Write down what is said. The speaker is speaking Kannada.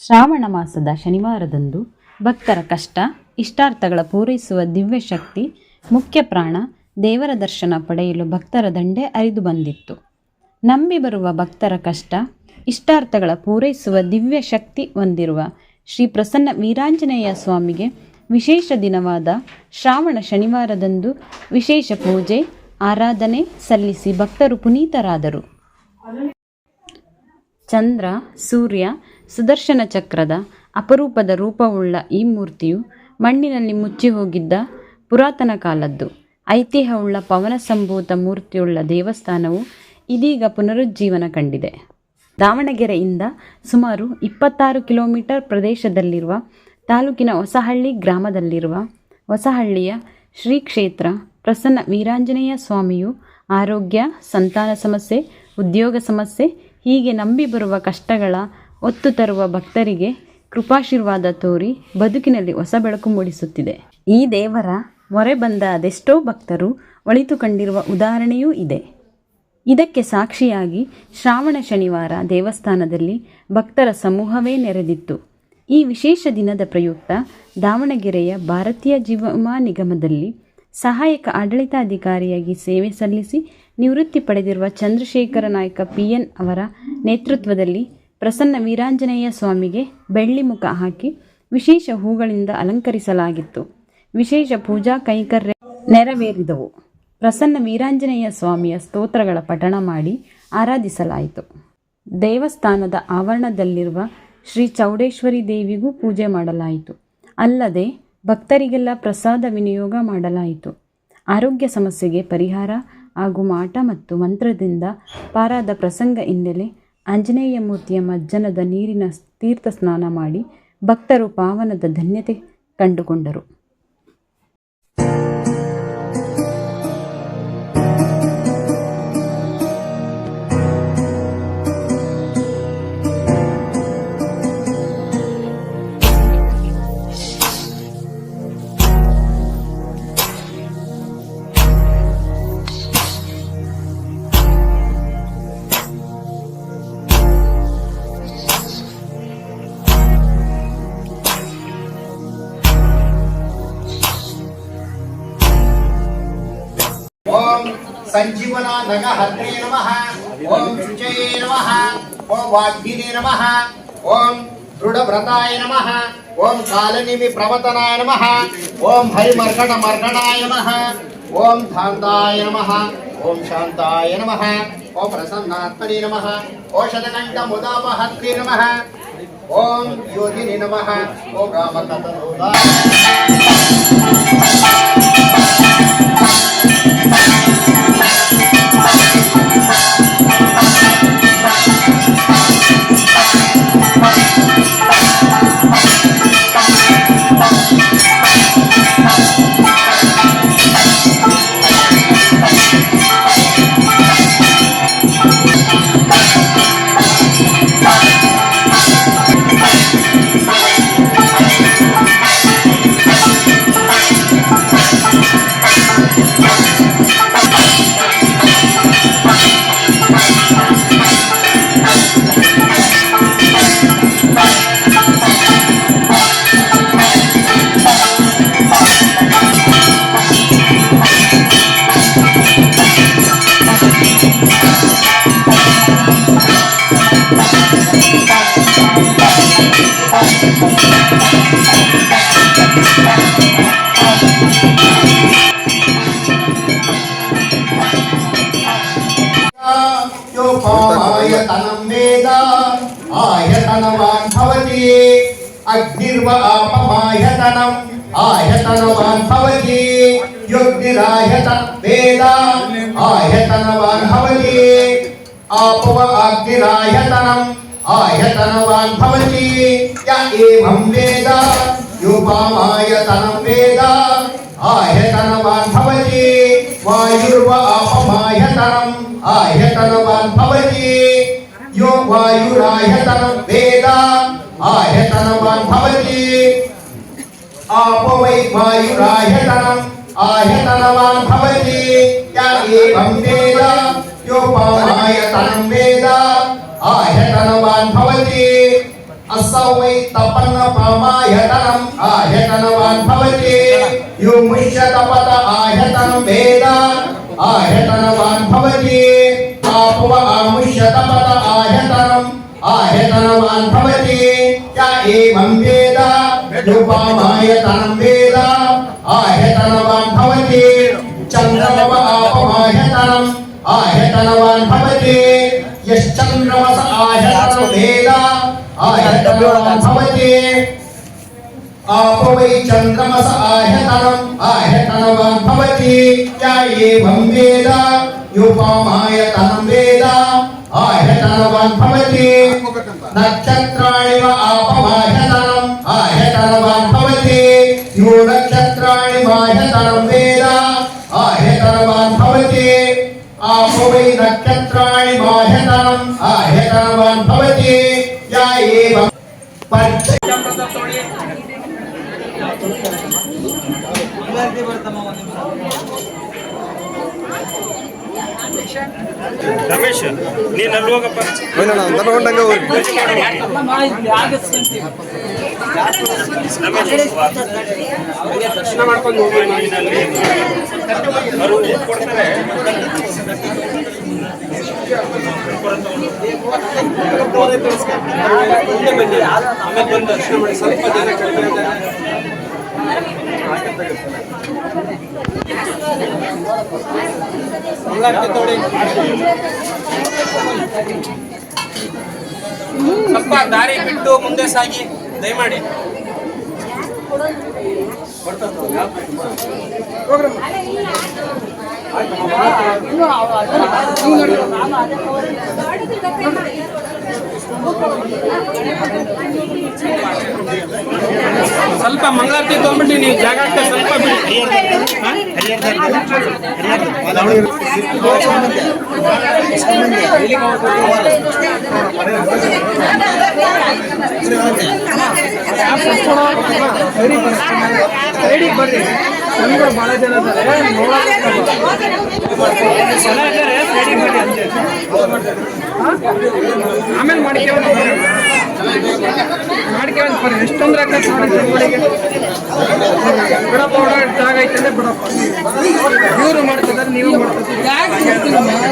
ಶ್ರಾವಣ ಮಾಸದ ಶನಿವಾರದಂದು ಭಕ್ತರ ಕಷ್ಟ ಇಷ್ಟಾರ್ಥಗಳ ಪೂರೈಸುವ ದಿವ್ಯ ಶಕ್ತಿ ಮುಖ್ಯ ಪ್ರಾಣ ದೇವರ ದರ್ಶನ ಪಡೆಯಲು ಭಕ್ತರ ದಂಡೆ ಹರಿದು ಬಂದಿತ್ತು. ನಂಬಿ ಬರುವ ಭಕ್ತರ ಕಷ್ಟ ಇಷ್ಟಾರ್ಥಗಳ ಪೂರೈಸುವ ದಿವ್ಯ ಶಕ್ತಿ ಹೊಂದಿರುವ ಶ್ರೀ ಪ್ರಸನ್ನ ವೀರಾಂಜನೇಯ ಸ್ವಾಮಿಗೆ ವಿಶೇಷ ದಿನವಾದ ಶ್ರಾವಣ ಶನಿವಾರದಂದು ವಿಶೇಷ ಪೂಜೆ ಆರಾಧನೆ ಸಲ್ಲಿಸಿ ಭಕ್ತರು ಪುನೀತರಾದರು. ಚಂದ್ರ, ಸೂರ್ಯ, ಸುದರ್ಶನ ಚಕ್ರದ ಅಪರೂಪದ ರೂಪವುಳ್ಳ ಈ ಮೂರ್ತಿಯು ಮಣ್ಣಿನಲ್ಲಿ ಮುಚ್ಚಿ ಹೋಗಿದ್ದ ಪುರಾತನ ಕಾಲದ್ದು ಐತಿಹ್ಯವುಳ್ಳ ಪವನ ಸಂಭೂತ ಮೂರ್ತಿಯುಳ್ಳ ದೇವಸ್ಥಾನವು ಇದೀಗ ಪುನರುಜ್ಜೀವನ ಕಂಡಿದೆ. ದಾವಣಗೆರೆಯಿಂದ ಸುಮಾರು 26 ಕಿಲೋಮೀಟರ್ ಪ್ರದೇಶದಲ್ಲಿರುವ ತಾಲೂಕಿನ ಹೊಸಹಳ್ಳಿ ಗ್ರಾಮದಲ್ಲಿರುವ ಹೊಸಹಳ್ಳಿಯ ಶ್ರೀ ಕ್ಷೇತ್ರ ಪ್ರಸನ್ನ ವೀರಾಂಜನೇಯ ಸ್ವಾಮಿಯು ಆರೋಗ್ಯ, ಸಂತಾನ ಸಮಸ್ಯೆ, ಉದ್ಯೋಗ ಸಮಸ್ಯೆ ಹೀಗೆ ನಂಬಿ ಬರುವ ಕಷ್ಟಗಳ ಒತ್ತು ತರುವ ಭಕ್ತರಿಗೆ ಕೃಪಾಶೀರ್ವಾದ ತೋರಿ ಬದುಕಿನಲ್ಲಿ ಹೊಸ ಬೆಳಕು ಮೂಡಿಸುತ್ತಿದೆ. ಈ ದೇವರ ಮೊರೆ ಬಂದ ಅದೆಷ್ಟೋ ಭಕ್ತರು ಒಳಿತು ಕಂಡಿರುವ ಉದಾಹರಣೆಯೂ ಇದೆ. ಇದಕ್ಕೆ ಸಾಕ್ಷಿಯಾಗಿ ಶ್ರಾವಣ ಶನಿವಾರ ದೇವಸ್ಥಾನದಲ್ಲಿ ಭಕ್ತರ ಸಮೂಹವೇ ನೆರೆದಿತ್ತು. ಈ ವಿಶೇಷ ದಿನದ ಪ್ರಯುಕ್ತ ದಾವಣಗೆರೆಯ ಭಾರತೀಯ ಜೀವವಿಮಾ ನಿಗಮದಲ್ಲಿ ಸಹಾಯಕ ಆಡಳಿತಾಧಿಕಾರಿಯಾಗಿ ಸೇವೆ ಸಲ್ಲಿಸಿ ನಿವೃತ್ತಿ ಪಡೆದಿರುವ ಚಂದ್ರಶೇಖರ ನಾಯ್ಕ PN ಅವರ ನೇತೃತ್ವದಲ್ಲಿ ಪ್ರಸನ್ನ ವೀರಾಂಜನೇಯ ಸ್ವಾಮಿಗೆ ಬೆಳ್ಳಿ ಮುಖ ಹಾಕಿ ವಿಶೇಷ ಹೂಗಳಿಂದ ಅಲಂಕರಿಸಲಾಗಿತ್ತು. ವಿಶೇಷ ಪೂಜಾ ಕೈಂಕರ್ಯ ನೆರವೇರಿದವು. ಪ್ರಸನ್ನ ವೀರಾಂಜನೇಯ ಸ್ವಾಮಿಯ ಸ್ತೋತ್ರಗಳ ಪಠಣ ಮಾಡಿ ಆರಾಧಿಸಲಾಯಿತು. ದೇವಸ್ಥಾನದ ಆವರಣದಲ್ಲಿರುವ ಶ್ರೀ ಚೌಡೇಶ್ವರಿ ದೇವಿಗೂ ಪೂಜೆ ಮಾಡಲಾಯಿತು. ಅಲ್ಲದೆ ಭಕ್ತರಿಗೆಲ್ಲ ಪ್ರಸಾದ ವಿನಿಯೋಗ ಮಾಡಲಾಯಿತು. ಆರೋಗ್ಯ ಸಮಸ್ಯೆಗೆ ಪರಿಹಾರ ಹಾಗೂ ಮಾಟ ಮತ್ತು ಮಂತ್ರದಿಂದ ಪಾರಾದ ಪ್ರಸಂಗ ಹಿನ್ನೆಲೆ ಆಂಜನೇಯ ಮೂರ್ತಿಯ ಮಜ್ಜನದ ನೀರಿನ ತೀರ್ಥ ಸ್ನಾನ ಮಾಡಿ ಭಕ್ತರು ಪಾವನದ ಧನ್ಯತೆ ಕಂಡುಕೊಂಡರು. ओम संजीवना नगहत्रे नमः। ओम शुचये नमः। ओम वाग्दिने नमः। ओम दृढ़व्रताय नमः। ओम कालनिमि प्रवतनाय नमः। ओम हरिमर्कट मर्कटाय नमः। ओम धान्ताय नमः। ओम शान्ताय नमः। ओम प्रसन्नात्मने नमः। औषधकण्ठ मुदापहत्रे नमः। ओम योगिने नमः। ओम रामकथनोदाय आयतनं वेद आयतनवान् भवति अग्निर्व आपमायतनम् आयतनवान् भवति योग्निरायतन वेद आयतनवान् भवति आपव अग्निरायतनम् आयतनवान् भवति य एवं वेद योपामायतनं वेद आयतनवान् भवति वायुर्व आपमायतनम् आयतनवान् भवति यो वायुरायतनं वेद आयतनवान् भवति आपो वै वायुरायतनम् आयतनवान् भवति य एवं वेद योपामायतनं वेद आयतनवान् भवति अस्य वै तपन्नपामायतनम् आयतनवान् भवति यो मुष्यतपत आयतनं वेद आयतनवान् भवति आपव आमुष्यतपत आयतनम् आयतनवान् भवति य एवं वेद योपामायतनं वेद आयतनवान् भवति चन्द्रमव आपमायतनम् आयतनवान् भवति यश्चन्द्रमस आयतनं वेद आयतनवान् भवति आपो वै चन्द्रमस आयतनम् आयतनवान् भवति य एवं वेद योपामायतनं वेद आयतनवान् भवति नक्षत्राणि व आपमायतनम् आयतनवान् भवति यो नक्षत्राणि मायतनं वेद आयतनवान् भवति आपो वै नक्षत्राणि मायतनम् आयतनवान् भवति य एवं ರಮೇಶ್ ನೀನು ಅಲ್ಲಿ ಹೋಗಪ್ಪ ದರ್ಶನ ಮಾಡ್ಕೊಂಡು ಹೋಗಿ ನೀನಲ್ಲಿ ಅವರು ಕೊಡ್ತಾರೆ ಆಮೇಲೆ ಬಂದು ದರ್ಶನ ಮಾಡಿ ಸ್ವಲ್ಪ ಜನ ಸ್ವಲ್ಪ ದಾರಿ ಬಿಟ್ಟು ಮುಂದೆ ಸಾಗಿ ದಯಮಾಡಿ. ಸ್ವಲ್ಪ ಮಂಗಳಾರತಿ ತಗೊಂಡ್ಬಿಟ್ಟು ನೀವು ಜಾಗ ಸ್ವಲ್ಪ ಬಿಡಿ. ಬಹಳ ಜನ ಆಮೇಲೆ ಮಾಡ್ಕೊಂಡು ಬರ್ರಿ ಎಷ್ಟೊಂದ್ರೆ ಬಿಡಪ್ಪ ಓಡಾಡಿ ಜಾಗ ಐತೆ ಬಿಡಪ್ಪ ಇವರು ಮಾಡ್ತಿದ್ದಾರೆ ನೀವು ಮಾಡ್ತಿದ್ದೀರಿ.